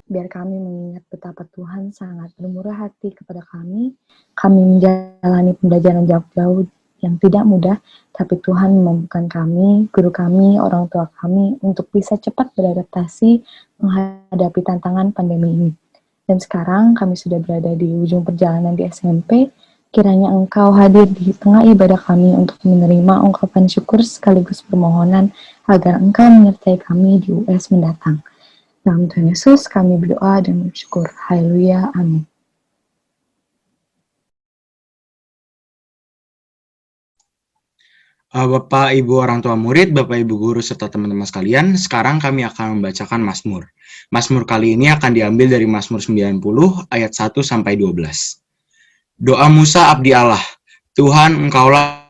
biar kami mengingat betapa Tuhan sangat bermurah hati kepada kami menjalani pembelajaran jauh-jauh yang tidak mudah, tapi Tuhan memampukan kami, guru kami, orang tua kami untuk bisa cepat beradaptasi menghadapi tantangan pandemi ini. Dan sekarang kami sudah berada di ujung perjalanan di SMP, kiranya Engkau hadir di tengah ibadah kami untuk menerima ungkapan syukur sekaligus permohonan agar Engkau menyertai kami di US mendatang. Dalam Tuhan Yesus kami berdoa dan bersyukur. Haleluya. Amin. Bapak, Ibu, orang tua murid, Bapak, Ibu guru, serta teman-teman sekalian, sekarang kami akan membacakan Mazmur. Mazmur kali ini akan diambil dari Mazmur 90 ayat 1 sampai 12. Doa Musa abdi Allah. Tuhan, Engkaulah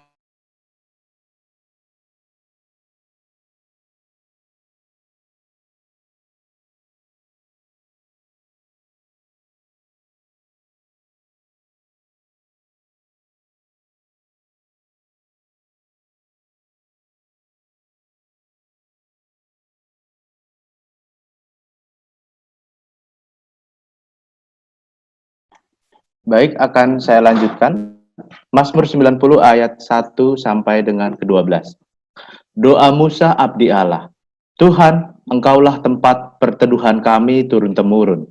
Baik, akan saya lanjutkan. Mazmur 90 ayat 1 sampai dengan ke-12. Doa Musa abdi Allah. Tuhan, Engkaulah tempat perteduhan kami turun-temurun.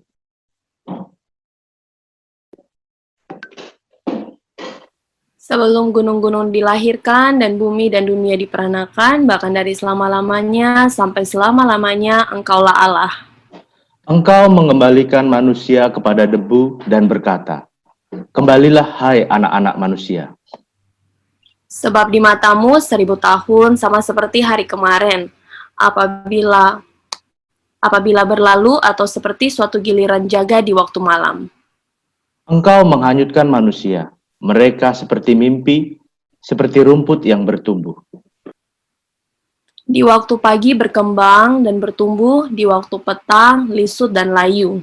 Sebelum gunung-gunung dilahirkan dan bumi dan dunia diperanakan, bahkan dari selama-lamanya sampai selama-lamanya, Engkaulah Allah. Engkau mengembalikan manusia kepada debu dan berkata, kembalilah hai anak-anak manusia. Sebab di matamu 1000 tahun sama seperti hari kemarin, apabila berlalu atau seperti suatu giliran jaga di waktu malam. Engkau menghanyutkan manusia, mereka seperti mimpi, seperti rumput yang bertumbuh. Di waktu pagi berkembang dan bertumbuh, di waktu petang lisut dan layu.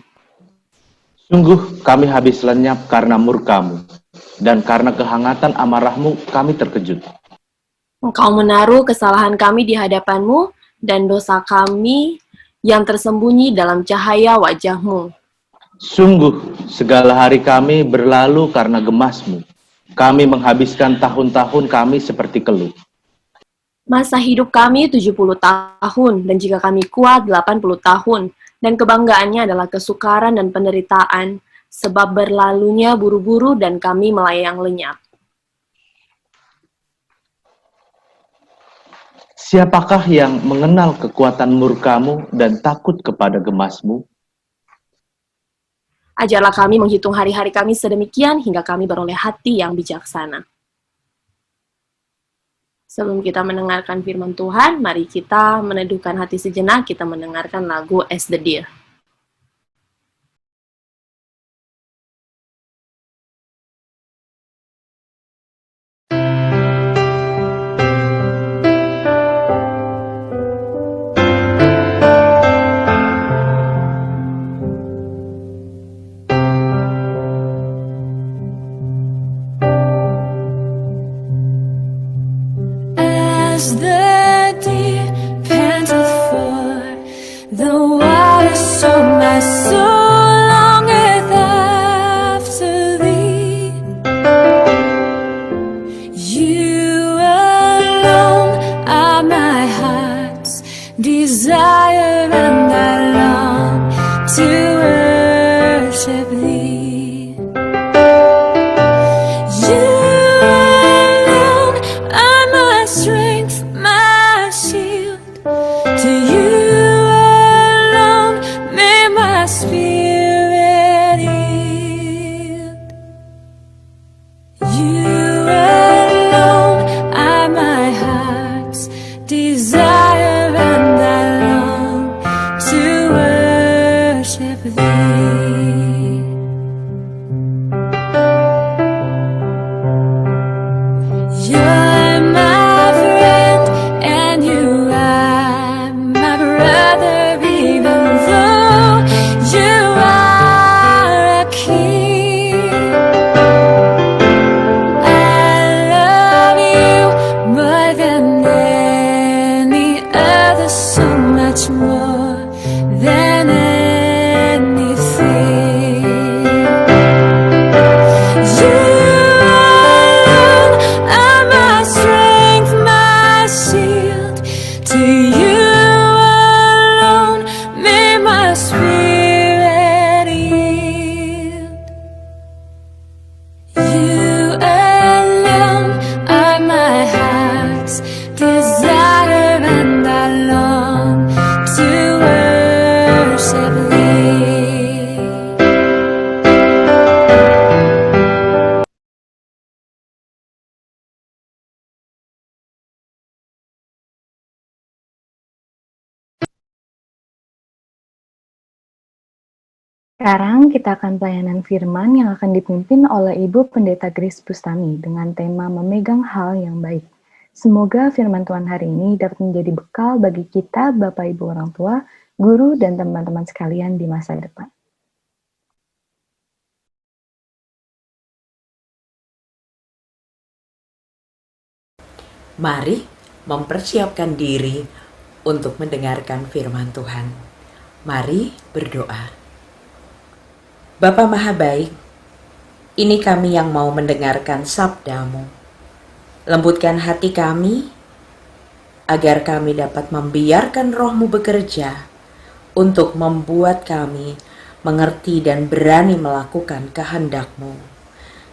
Sungguh kami habis lenyap karena murka-Mu, dan karena kehangatan amarah-Mu kami terkejut. Engkau menaruh kesalahan kami di hadapan-Mu, dan dosa kami yang tersembunyi dalam cahaya wajah-Mu. Sungguh segala hari kami berlalu karena gemas-Mu. Kami menghabiskan tahun-tahun kami seperti keluh. Masa hidup kami 70 tahun, dan jika kami kuat 80 tahun, dan kebanggaannya adalah kesukaran dan penderitaan, sebab berlalunya buru-buru dan kami melayang lenyap. Siapakah yang mengenal kekuatan murka-Mu dan takut kepada gemas-Mu? Ajarlah kami menghitung hari-hari kami sedemikian hingga kami beroleh hati yang bijaksana. Sebelum kita mendengarkan firman Tuhan, mari kita meneduhkan hati sejenak, kita mendengarkan lagu As the Deer. As the deer panteth for the water, so my soul longeth after thee. You alone are my heart's desire, and I long to worship thee. You alone are my strength, my shield. To you alone may my spirit yield. You alone are my heart's desire, and I long to worship thee. Sekarang kita akan pelayanan firman yang akan dipimpin oleh Ibu Pendeta Grace Bustami dengan tema memegang hal yang baik. Semoga firman Tuhan hari ini dapat menjadi bekal bagi kita, Bapak Ibu orang tua, guru, dan teman-teman sekalian di masa depan. Mari mempersiapkan diri untuk mendengarkan firman Tuhan. Mari berdoa. Bapa Maha Baik, ini kami yang mau mendengarkan sabda-Mu. Lembutkan hati kami, agar kami dapat membiarkan Roh-Mu bekerja untuk membuat kami mengerti dan berani melakukan kehendak-Mu.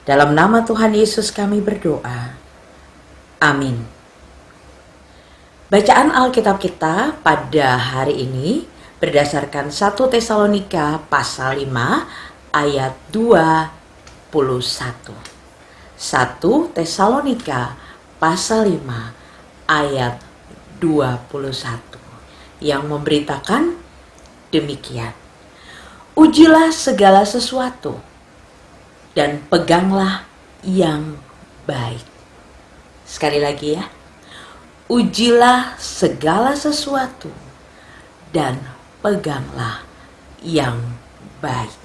Dalam nama Tuhan Yesus kami berdoa. Amin. Bacaan Alkitab kita pada hari ini berdasarkan 1 Tesalonika pasal 5 ayat 21. 1 Tesalonika pasal 5 ayat 21 yang memberitakan demikian. Ujilah segala sesuatu dan peganglah yang baik. Sekali lagi ya. Ujilah segala sesuatu dan peganglah yang baik.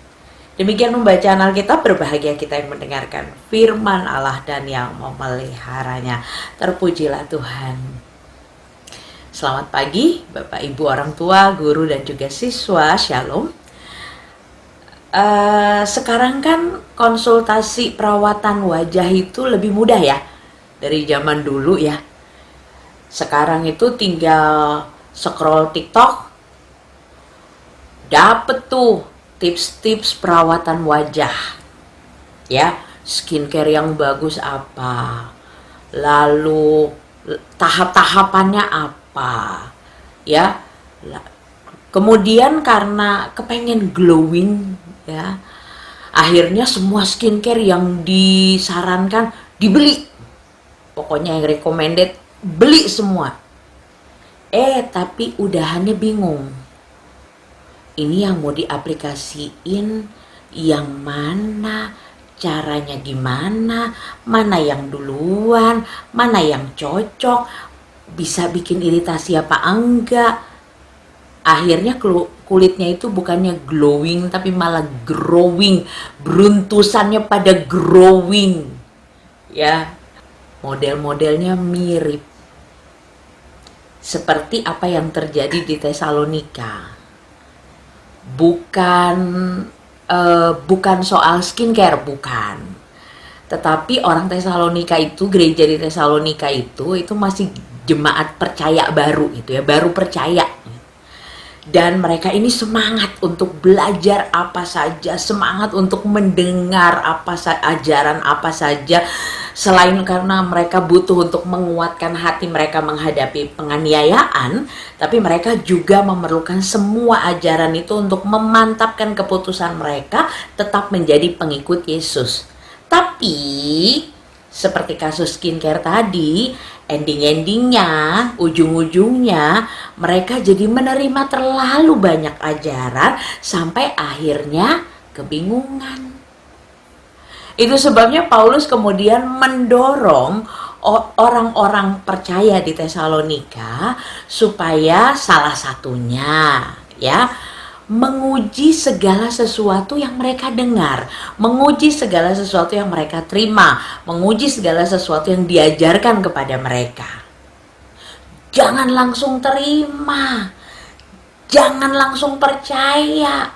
Demikian pembacaan Alkitab. Berbahagia kita yang mendengarkan firman Allah dan yang memeliharanya. Terpujilah Tuhan. Selamat pagi Bapak Ibu orang tua, guru dan juga siswa. Shalom. Sekarang kan konsultasi perawatan wajah itu lebih mudah ya dari zaman dulu ya. Sekarang itu tinggal scroll TikTok, dapet tuh tips-tips perawatan wajah. Ya, skincare yang bagus apa, lalu tahap-tahapannya apa, ya. Kemudian karena kepengen glowing, ya, akhirnya semua skincare yang disarankan dibeli. Pokoknya yang recommended beli semua. Tapi udahannya bingung. Ini yang mau diaplikasiin yang mana, caranya gimana, mana yang duluan, mana yang cocok, bisa bikin iritasi apa enggak. Akhirnya kulitnya itu bukannya glowing tapi malah growing. Beruntusannya pada growing. Ya. Model-modelnya mirip seperti apa yang terjadi di Tesalonika. Bukan soal skincare, bukan. Tetapi orang Tesalonika itu, gereja di Tesalonika itu masih jemaat percaya baru itu ya, baru percaya. Dan mereka ini semangat untuk belajar apa saja, semangat untuk mendengar ajaran apa saja. Selain karena mereka butuh untuk menguatkan hati mereka menghadapi penganiayaan, tapi mereka juga memerlukan semua ajaran itu untuk memantapkan keputusan mereka tetap menjadi pengikut Yesus. Tapi seperti kasus skincare tadi, ending-endingnya, ujung-ujungnya mereka jadi menerima terlalu banyak ajaran sampai akhirnya kebingungan. Itu sebabnya Paulus kemudian mendorong orang-orang percaya di Tesalonika supaya salah satunya ya menguji segala sesuatu yang mereka dengar, menguji segala sesuatu yang mereka terima, menguji segala sesuatu yang diajarkan kepada mereka. Jangan langsung terima, jangan langsung percaya.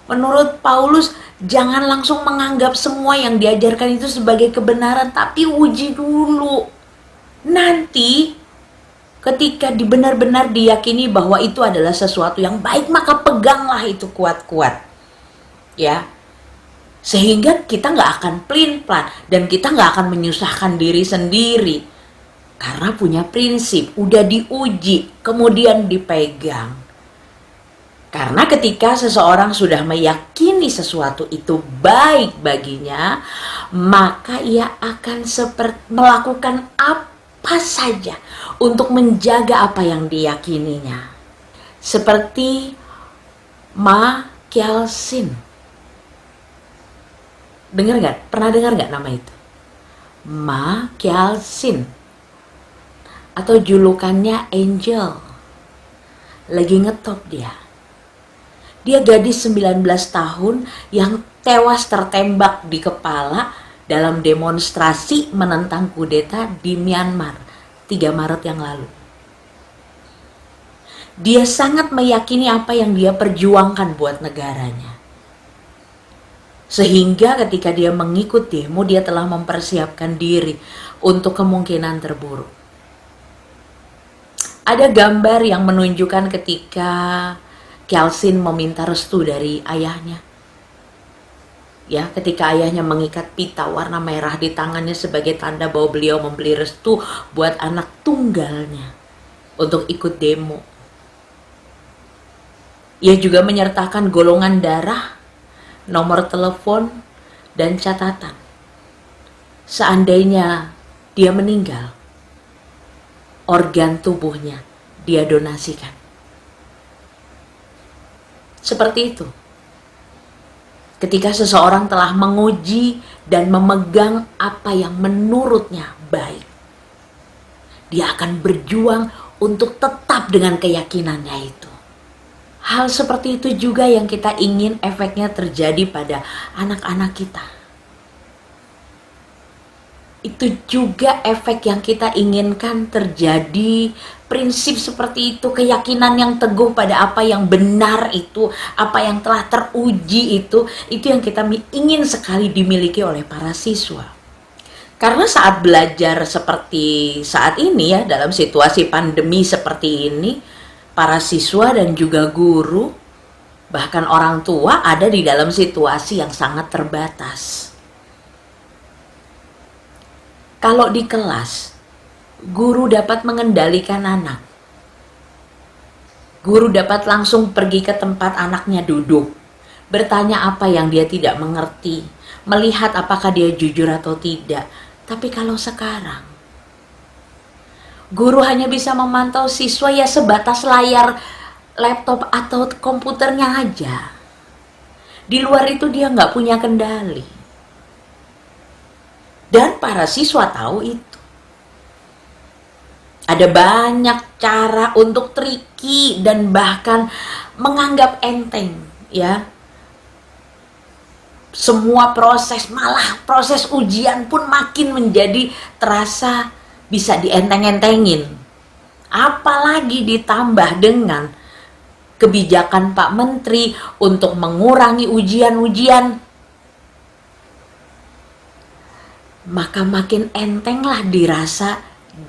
Menurut Paulus, jangan langsung menganggap semua yang diajarkan itu sebagai kebenaran, tapi uji dulu. Nanti ketika benar-benar diyakini bahwa itu adalah sesuatu yang baik, maka peganglah itu kuat-kuat. Ya. Sehingga kita nggak akan pelin-pelan dan kita nggak akan menyusahkan diri sendiri. Karena punya prinsip, udah diuji, kemudian dipegang. Karena ketika seseorang sudah meyakini sesuatu itu baik baginya, maka ia akan melakukan apa saja untuk menjaga apa yang diyakininya. Seperti Ma Kelshin, Dengar nggak? Pernah dengar nggak nama itu? Ma Kelsey, atau julukannya Angel. Lagi ngetop dia. Dia gadis 19 tahun yang tewas tertembak di kepala dalam demonstrasi menentang kudeta di Myanmar 3 Maret yang lalu. Dia sangat meyakini apa yang dia perjuangkan buat negaranya. Sehingga ketika dia mengikut demo, dia telah mempersiapkan diri untuk kemungkinan terburuk. Ada gambar yang menunjukkan ketika Kelsey meminta restu dari ayahnya. Ya, ketika ayahnya mengikat pita warna merah di tangannya sebagai tanda bahwa beliau memberi restu buat anak tunggalnya untuk ikut demo. Ia juga menyertakan golongan darah, nomor telepon, dan catatan. Seandainya dia meninggal, organ tubuhnya dia donasikan. Seperti itu. Ketika seseorang telah menguji dan memegang apa yang menurutnya baik, dia akan berjuang untuk tetap dengan keyakinannya itu. Hal seperti itu juga yang kita ingin efeknya terjadi pada anak-anak kita. Itu juga efek yang kita inginkan terjadi, prinsip seperti itu, keyakinan yang teguh pada apa yang benar itu, apa yang telah teruji itu yang kita ingin sekali dimiliki oleh para siswa. Karena saat belajar seperti saat ini ya, dalam situasi pandemi seperti ini, para siswa dan juga guru, bahkan orang tua ada di dalam situasi yang sangat terbatas. Kalau di kelas, guru dapat mengendalikan anak. Guru dapat langsung pergi ke tempat anaknya duduk, bertanya apa yang dia tidak mengerti, melihat apakah dia jujur atau tidak. Tapi kalau sekarang, guru hanya bisa memantau siswa ya sebatas layar laptop atau komputernya aja. Di luar itu dia nggak punya kendali. Dan para siswa tahu itu. Ada banyak cara untuk tricky dan bahkan menganggap enteng, ya. Semua proses, malah proses ujian pun makin menjadi terasa bisa dienteng-entengin. Apalagi ditambah dengan kebijakan Pak Menteri untuk mengurangi ujian-ujian, maka makin entenglah dirasa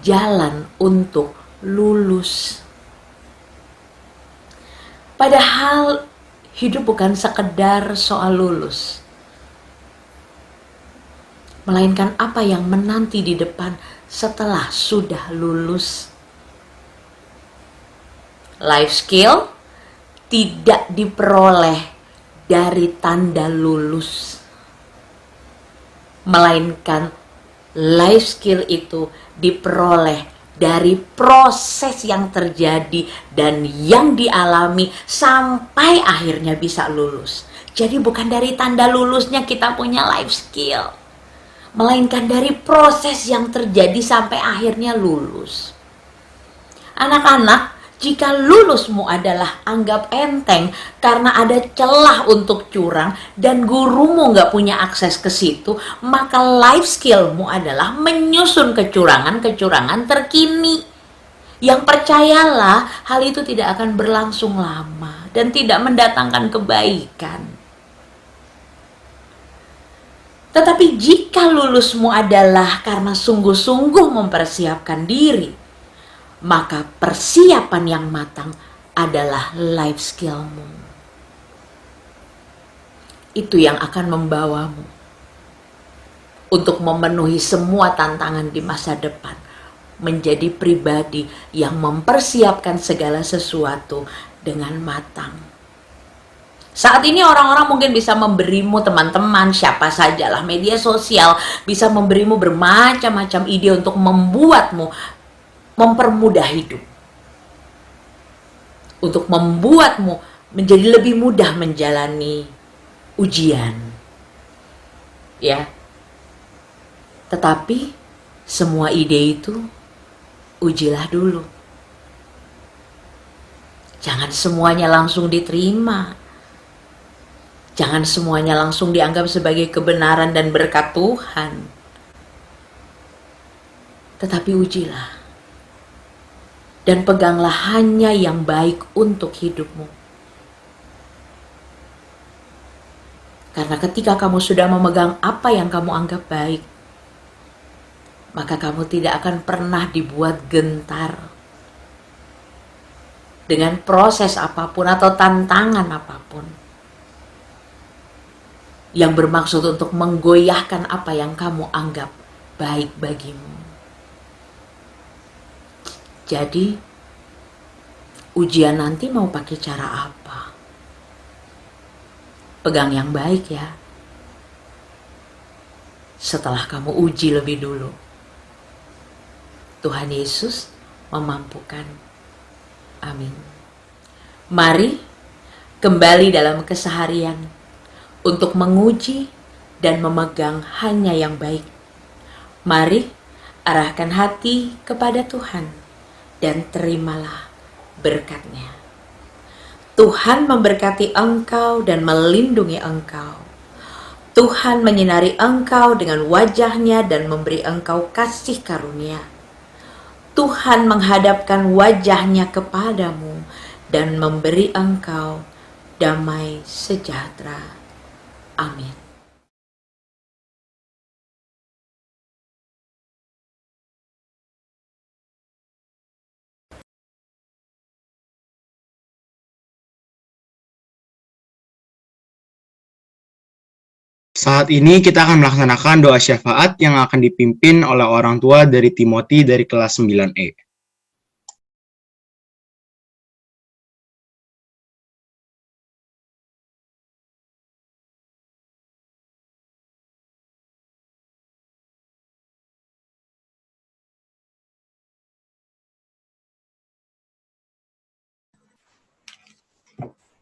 jalan untuk lulus. Padahal hidup bukan sekedar soal lulus, melainkan apa yang menanti di depan setelah sudah lulus. Life skill tidak diperoleh dari tanda lulus, melainkan life skill itu diperoleh dari proses yang terjadi dan yang dialami sampai akhirnya bisa lulus. Jadi bukan dari tanda lulusnya kita punya life skill, melainkan dari proses yang terjadi sampai akhirnya lulus. Anak-anak, jika lulusmu adalah anggap enteng karena ada celah untuk curang dan gurumu nggak punya akses ke situ, maka life skillmu adalah menyusun kecurangan-kecurangan terkini. Yang percayalah, hal itu tidak akan berlangsung lama dan tidak mendatangkan kebaikan. Tetapi jika lulusmu adalah karena sungguh-sungguh mempersiapkan diri, maka persiapan yang matang adalah life skillmu. Itu yang akan membawamu untuk memenuhi semua tantangan di masa depan, menjadi pribadi yang mempersiapkan segala sesuatu dengan matang. Saat ini orang-orang mungkin bisa memberimu, teman-teman, siapa sajalah, media sosial bisa memberimu bermacam-macam ide untuk membuatmu mempermudah hidup, untuk membuatmu menjadi lebih mudah menjalani ujian. ya. Tetapi semua ide itu ujilah dulu. Jangan semuanya langsung diterima. Jangan semuanya langsung dianggap sebagai kebenaran dan berkat Tuhan. Tetapi ujilah. Dan peganglah hanya yang baik untuk hidupmu. Karena ketika kamu sudah memegang apa yang kamu anggap baik, maka kamu tidak akan pernah dibuat gentar dengan proses apapun atau tantangan apapun yang bermaksud untuk menggoyahkan apa yang kamu anggap baik bagimu. Jadi, ujian nanti mau pakai cara apa? Pegang yang baik ya. Setelah kamu uji lebih dulu. Tuhan Yesus memampukan. Amin. Mari kembali dalam keseharian untuk menguji dan memegang hanya yang baik. Mari arahkan hati kepada Tuhan dan terimalah berkat-Nya. Tuhan memberkati engkau dan melindungi engkau. Tuhan menyinari engkau dengan wajah-Nya dan memberi engkau kasih karunia. Tuhan menghadapkan wajah-Nya kepadamu dan memberi engkau damai sejahtera. Amin. Saat ini kita akan melaksanakan doa syafaat yang akan dipimpin oleh orang tua dari Timothy dari kelas 9E.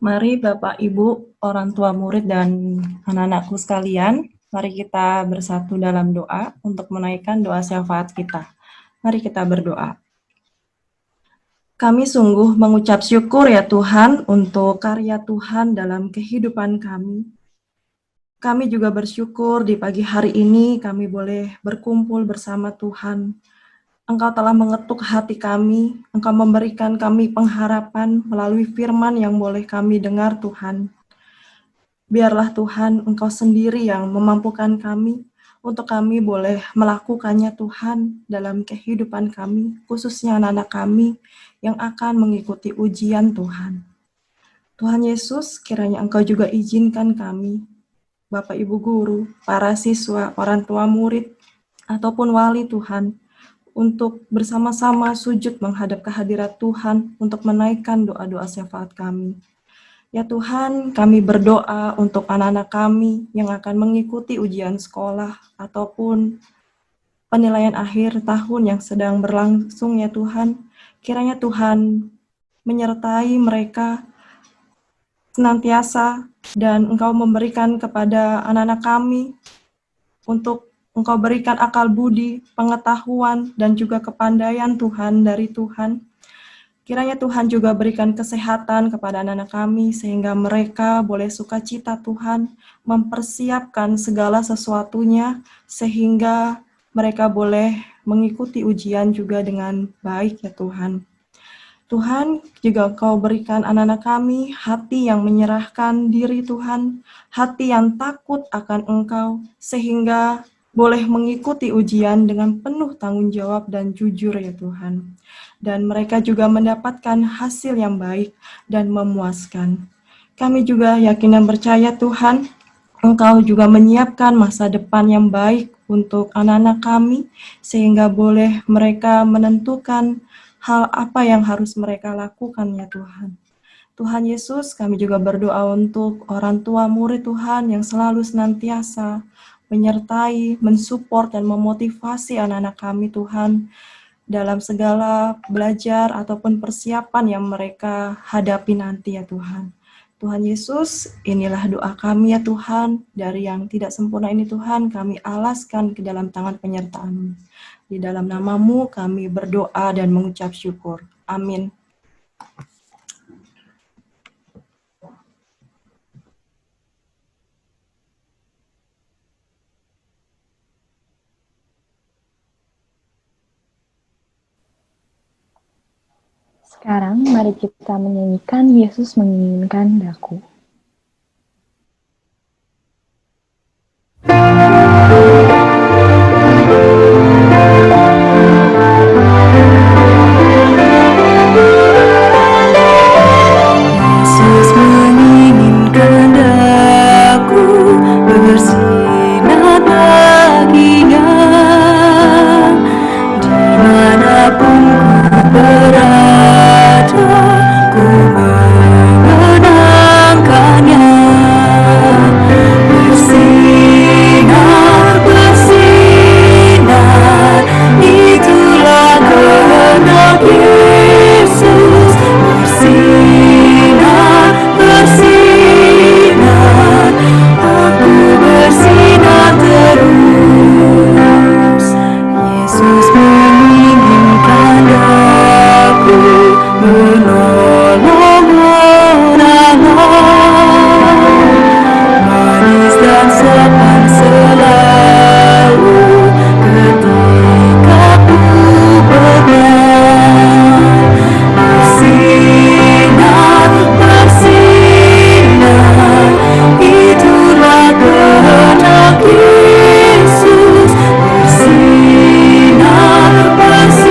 Mari Bapak, Ibu, orang tua murid dan anak-anakku sekalian, mari kita bersatu dalam doa untuk menaikkan doa syafaat kita. Mari kita berdoa. Kami sungguh mengucap syukur ya Tuhan untuk karya Tuhan dalam kehidupan kami. Kami juga bersyukur di pagi hari ini kami boleh berkumpul bersama Tuhan. Engkau telah mengetuk hati kami, Engkau memberikan kami pengharapan melalui firman yang boleh kami dengar Tuhan. Biarlah Tuhan, Engkau sendiri yang memampukan kami, untuk kami boleh melakukannya Tuhan dalam kehidupan kami, khususnya anak-anak kami yang akan mengikuti ujian Tuhan. Tuhan Yesus, kiranya Engkau juga izinkan kami, Bapak Ibu Guru, para siswa, orang tua murid, ataupun wali Tuhan, untuk bersama-sama sujud menghadap kehadirat Tuhan untuk menaikkan doa-doa syafaat kami. Ya Tuhan, kami berdoa untuk anak-anak kami yang akan mengikuti ujian sekolah ataupun penilaian akhir tahun yang sedang berlangsung ya Tuhan. Kiranya Tuhan menyertai mereka senantiasa dan Engkau memberikan kepada anak-anak kami untuk Engkau berikan akal budi, pengetahuan, dan juga kepandaian Tuhan dari Tuhan. Kiranya Tuhan juga berikan kesehatan kepada anak-anak kami, sehingga mereka boleh sukacita Tuhan, mempersiapkan segala sesuatunya, sehingga mereka boleh mengikuti ujian juga dengan baik ya Tuhan. Tuhan, juga Engkau berikan anak-anak kami hati yang menyerahkan diri Tuhan, hati yang takut akan Engkau, sehingga boleh mengikuti ujian dengan penuh tanggung jawab dan jujur ya Tuhan. Dan mereka juga mendapatkan hasil yang baik dan memuaskan. Kami juga yakin dan percaya Tuhan, Engkau juga menyiapkan masa depan yang baik untuk anak-anak kami, sehingga boleh mereka menentukan hal apa yang harus mereka lakukan ya Tuhan. Tuhan Yesus, kami juga berdoa untuk orang tua murid Tuhan yang selalu senantiasa menyertai, mensupport, dan memotivasi anak-anak kami Tuhan dalam segala belajar ataupun persiapan yang mereka hadapi nanti ya Tuhan. Tuhan Yesus, inilah doa kami ya Tuhan. Dari yang tidak sempurna ini Tuhan, kami alaskan ke dalam tangan penyertaan-Mu. Di dalam nama-Mu kami berdoa dan mengucap syukur. Amin. Sekarang mari kita menyanyikan Yesus menginginkan daku. Yesus menginginkan daku bersinar baginya dimanapun ku berada, ku mengenangkannya. Bersinar, bersinar, itulah kehendak Yesus. Bersinar, bersinar, aku bersinar terus. Yesus menginginkan daku menolong orang-orang, manis dan sopan selalu ketika ku beban. Bersinar, bersinar, itulah kehendak Yesus. Bersinar, bersinar,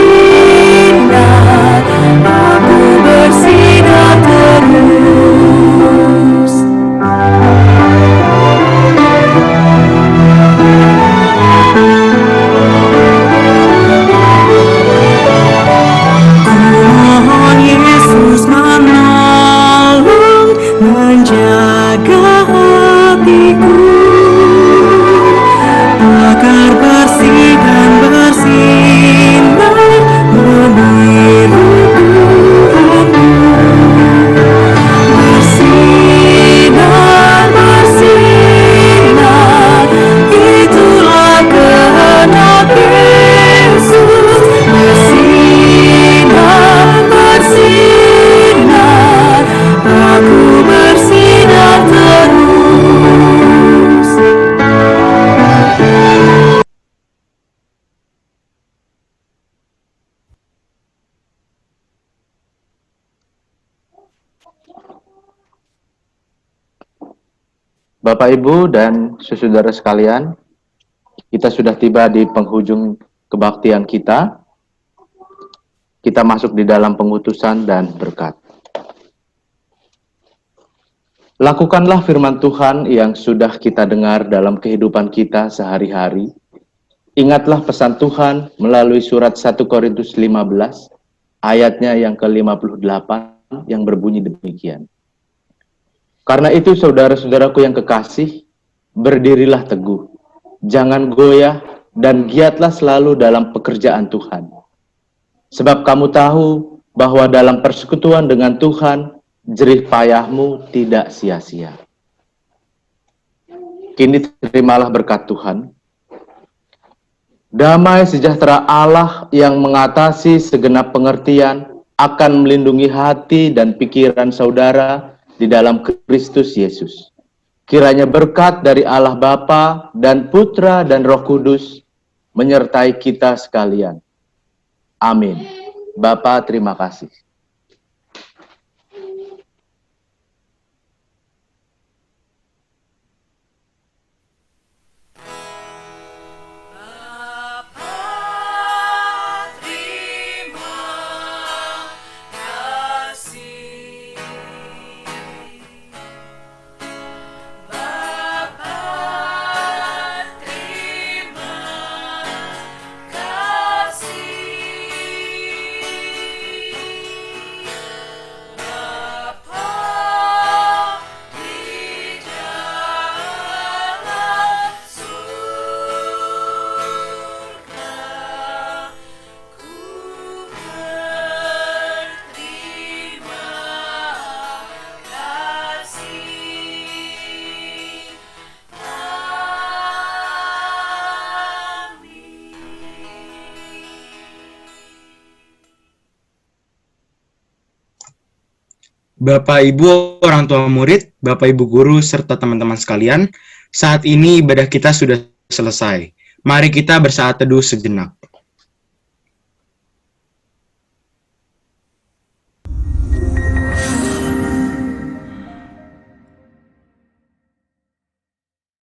aku bersinar terus. Mohon Yesus menolong, menjaga hatiku agar bersih dan bersinar meniru Tuhanku. Bersinar, bersinar, itulah kehendak Yesus. Bersinar, bersinar, aku bersinar terus. Bapak, Ibu, dan saudara sekalian, kita sudah tiba di penghujung kebaktian kita. Kita masuk di dalam pengutusan dan berkat. Lakukanlah firman Tuhan yang sudah kita dengar dalam kehidupan kita sehari-hari. Ingatlah pesan Tuhan melalui surat 1 Korintus 15, ayatnya yang ke-58, yang berbunyi demikian. Karena itu saudara-saudaraku yang kekasih, berdirilah teguh, jangan goyah, dan giatlah selalu dalam pekerjaan Tuhan. Sebab kamu tahu bahwa dalam persekutuan dengan Tuhan, jerih payahmu tidak sia-sia. Kini terimalah berkat Tuhan. Damai sejahtera Allah yang mengatasi segenap pengertian akan melindungi hati dan pikiran saudara di dalam Kristus Yesus. Kiranya berkat dari Allah Bapa dan Putra dan Roh Kudus menyertai kita sekalian. Amin. Bapa, terima kasih. Bapak, Ibu, orang tua murid, Bapak, Ibu guru, serta teman-teman sekalian, saat ini ibadah kita sudah selesai. Mari kita bersaat teduh sejenak.